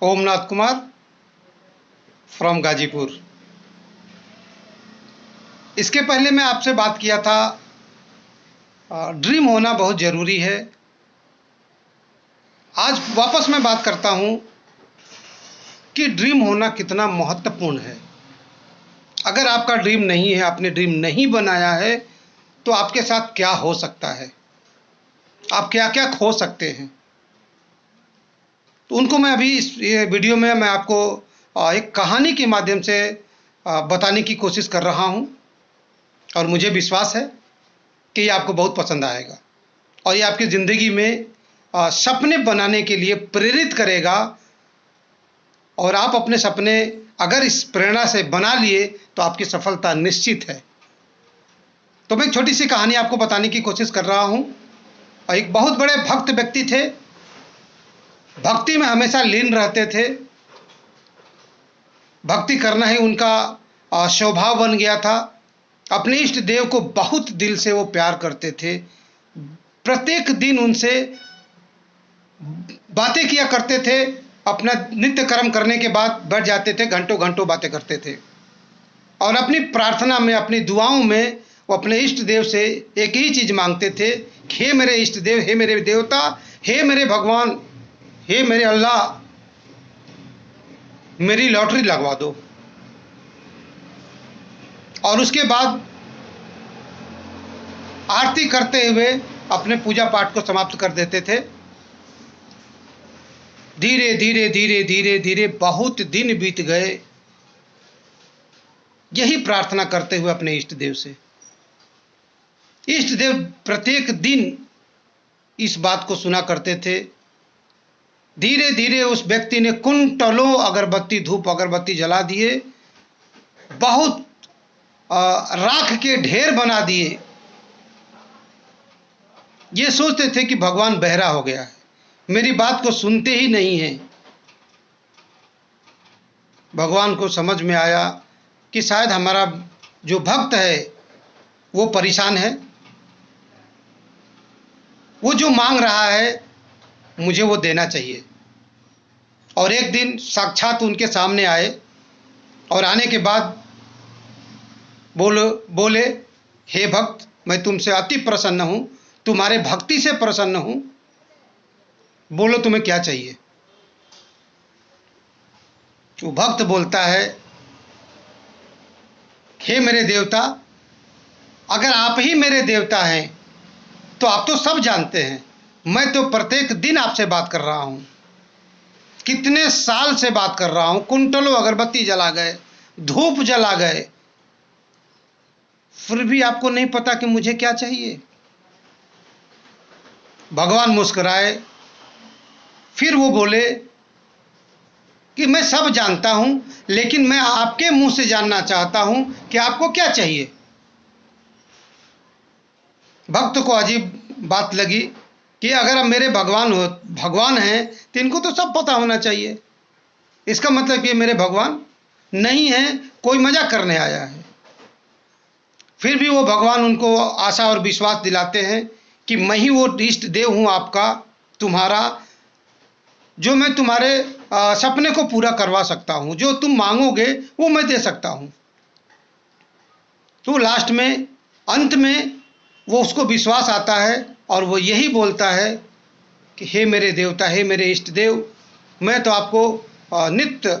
Omnath Kumar from Ghazipur. इसके पहले मैं आपसे बात किया था, ड्रीम होना बहुत ज़रूरी है। आज वापस मैं बात करता हूँ कि ड्रीम होना कितना महत्वपूर्ण है। अगर आपका ड्रीम नहीं है, आपने ड्रीम नहीं बनाया है, तो आपके साथ क्या हो सकता है, आप क्या क्या खो सकते हैं। तो उनको मैं अभी इस वीडियो में मैं आपको एक कहानी के माध्यम से बताने की कोशिश कर रहा हूँ, और मुझे विश्वास है कि ये आपको बहुत पसंद आएगा और ये आपकी ज़िंदगी में सपने बनाने के लिए प्रेरित करेगा। और आप अपने सपने अगर इस प्रेरणा से बना लिए तो आपकी सफलता निश्चित है। तो मैं एक छोटी सी कहानी आपको बताने की कोशिश कर रहा हूँ। एक बहुत बड़े भक्त व्यक्ति थे, भक्ति में हमेशा लीन रहते थे, भक्ति करना ही उनका स्वभाव बन गया था। अपने इष्ट देव को बहुत दिल से वो प्यार करते थे, प्रत्येक दिन उनसे बातें किया करते थे। अपना नित्य कर्म करने के बाद बैठ जाते थे, घंटों घंटों बातें करते थे, और अपनी प्रार्थना में, अपनी दुआओं में वो अपने इष्ट देव से एक ही चीज़ मांगते थे, हे मेरे इष्ट देव, हे मेरे देवता, हे मेरे भगवान, हे मेरे अल्लाह, मेरी लॉटरी लगवा दो। और उसके बाद आरती करते हुए अपने पूजा पाठ को समाप्त कर देते थे। धीरे धीरे धीरे धीरे धीरे बहुत दिन बीत गए, यही प्रार्थना करते हुए अपने इष्ट देव से। इष्ट देव प्रत्येक दिन इस बात को सुना करते थे। धीरे धीरे उस व्यक्ति ने कुंटलों अगरबत्ती, धूप अगरबत्ती जला दिए, बहुत राख के ढेर बना दिए। ये सोचते थे कि भगवान बहरा हो गया है, मेरी बात को सुनते ही नहीं है। भगवान को समझ में आया कि शायद हमारा जो भक्त है वो परेशान है, वो जो मांग रहा है मुझे वो देना चाहिए। और एक दिन साक्षात उनके सामने आए, और आने के बाद बोले, हे भक्त, मैं तुमसे अति प्रसन्न हूँ, तुम्हारे भक्ति से प्रसन्न हूँ, बोलो तुम्हें क्या चाहिए। जो भक्त बोलता है, हे मेरे देवता, अगर आप ही मेरे देवता हैं तो आप तो सब जानते हैं, मैं तो प्रत्येक दिन आपसे बात कर रहा हूँ, कितने साल से बात कर रहा हूँ, कुंटलों अगरबत्ती जला गए, धूप जला गए, फिर भी आपको नहीं पता कि मुझे क्या चाहिए। भगवान मुस्कुराए, फिर वो बोले कि मैं सब जानता हूं, लेकिन मैं आपके मुंह से जानना चाहता हूं कि आपको क्या चाहिए। भक्त को अजीब बात लगी कि अगर अब मेरे भगवान हैं तो इनको तो सब पता होना चाहिए, इसका मतलब कि मेरे भगवान नहीं हैं, कोई मजाक करने आया है। फिर भी वो भगवान उनको आशा और विश्वास दिलाते हैं कि मैं ही वो इष्ट देव हूँ आपका, तुम्हारा, जो मैं तुम्हारे सपने को पूरा करवा सकता हूँ, जो तुम मांगोगे वो मैं दे सकता हूँ। तो लास्ट में, अंत में वो उसको विश्वास आता है और वो यही बोलता है कि हे मेरे देवता, हे मेरे इष्ट देव, मैं तो आपको नित्य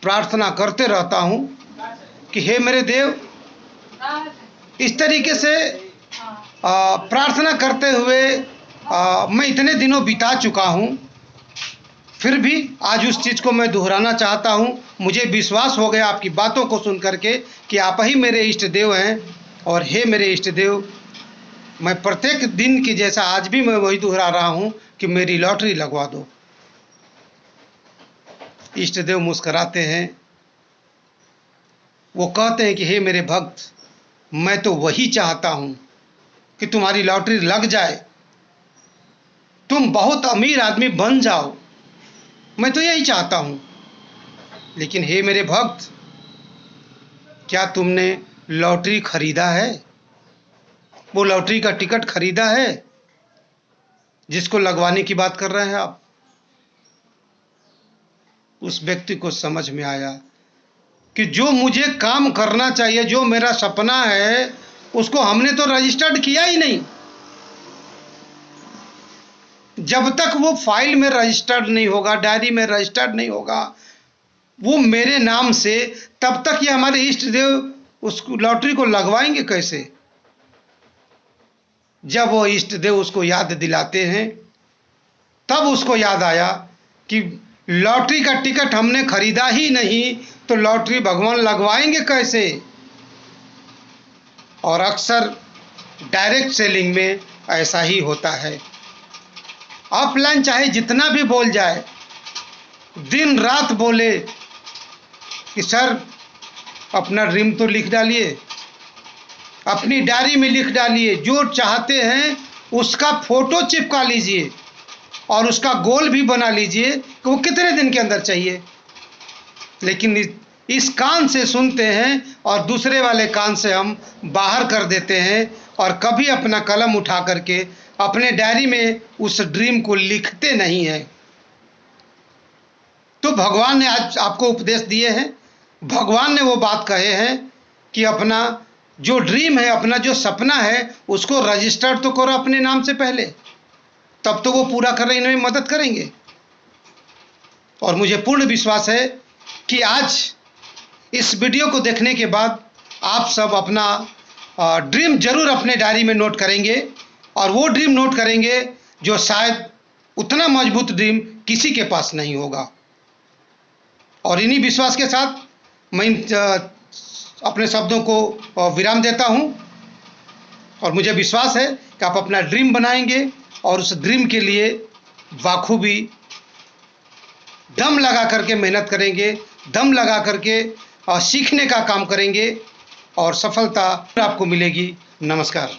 प्रार्थना करते रहता हूँ कि हे मेरे देव। इस तरीके से प्रार्थना करते हुए मैं इतने दिनों बिता चुका हूँ, फिर भी आज उस चीज़ को मैं दोहराना चाहता हूँ। मुझे विश्वास हो गया आपकी बातों को सुन करके कि आप ही मेरे इष्ट देव हैं, और हे मेरे इष्ट देव, मैं प्रत्येक दिन की जैसा आज भी मैं वही दोहरा रहा हूँ कि मेरी लॉटरी लगवा दो। इष्ट देव मुस्कराते हैं, वो कहते हैं कि हे मेरे भक्त, मैं तो वही चाहता हूँ कि तुम्हारी लॉटरी लग जाए, तुम बहुत अमीर आदमी बन जाओ, मैं तो यही चाहता हूँ। लेकिन हे मेरे भक्त, क्या तुमने लॉटरी खरीदा है? वो लॉटरी का टिकट खरीदा है जिसको लगवाने की बात कर रहे हैं आप? उस व्यक्ति को समझ में आया कि जो मुझे काम करना चाहिए, जो मेरा सपना है, उसको हमने तो रजिस्टर्ड किया ही नहीं। जब तक वो फाइल में रजिस्टर्ड नहीं होगा, डायरी में रजिस्टर्ड नहीं होगा वो मेरे नाम से, तब तक ये हमारे इष्ट देव उस लॉटरी को लगवाएंगे कैसे? जब वो इष्ट देव उसको याद दिलाते हैं, तब उसको याद आया कि लॉटरी का टिकट हमने खरीदा ही नहीं, तो लॉटरी भगवान लगवाएंगे कैसे? और अक्सर डायरेक्ट सेलिंग में ऐसा ही होता है। ऑफलाइन चाहे जितना भी बोल जाए, दिन रात बोले कि सर अपना ड्रीम तो लिख डालिए, अपनी डायरी में लिख डालिए, जो चाहते हैं उसका फोटो चिपका लीजिए और उसका गोल भी बना लीजिए कि वो कितने दिन के अंदर चाहिए। लेकिन इस कान से सुनते हैं और दूसरे वाले कान से हम बाहर कर देते हैं और कभी अपना कलम उठा करके अपने डायरी में उस ड्रीम को लिखते नहीं हैं। तो भगवान ने आज आपको उपदेश दिए हैं, भगवान ने वो बात कहे हैं कि अपना जो ड्रीम है, अपना जो सपना है, उसको रजिस्टर्ड तो करो अपने नाम से पहले, तब तो वो पूरा करने में मदद करेंगे। और मुझे पूर्ण विश्वास है कि आज इस वीडियो को देखने के बाद आप सब अपना ड्रीम जरूर अपने डायरी में नोट करेंगे, और वो ड्रीम नोट करेंगे जो शायद उतना मजबूत ड्रीम किसी के पास नहीं होगा। और इन्हीं विश्वास के साथ मैं अपने शब्दों को विराम देता हूं, और मुझे विश्वास है कि आप अपना ड्रीम बनाएंगे और उस ड्रीम के लिए बाखूबी दम लगा करके मेहनत करेंगे, दम लगा करके सीखने का काम करेंगे और सफलता आपको मिलेगी। नमस्कार।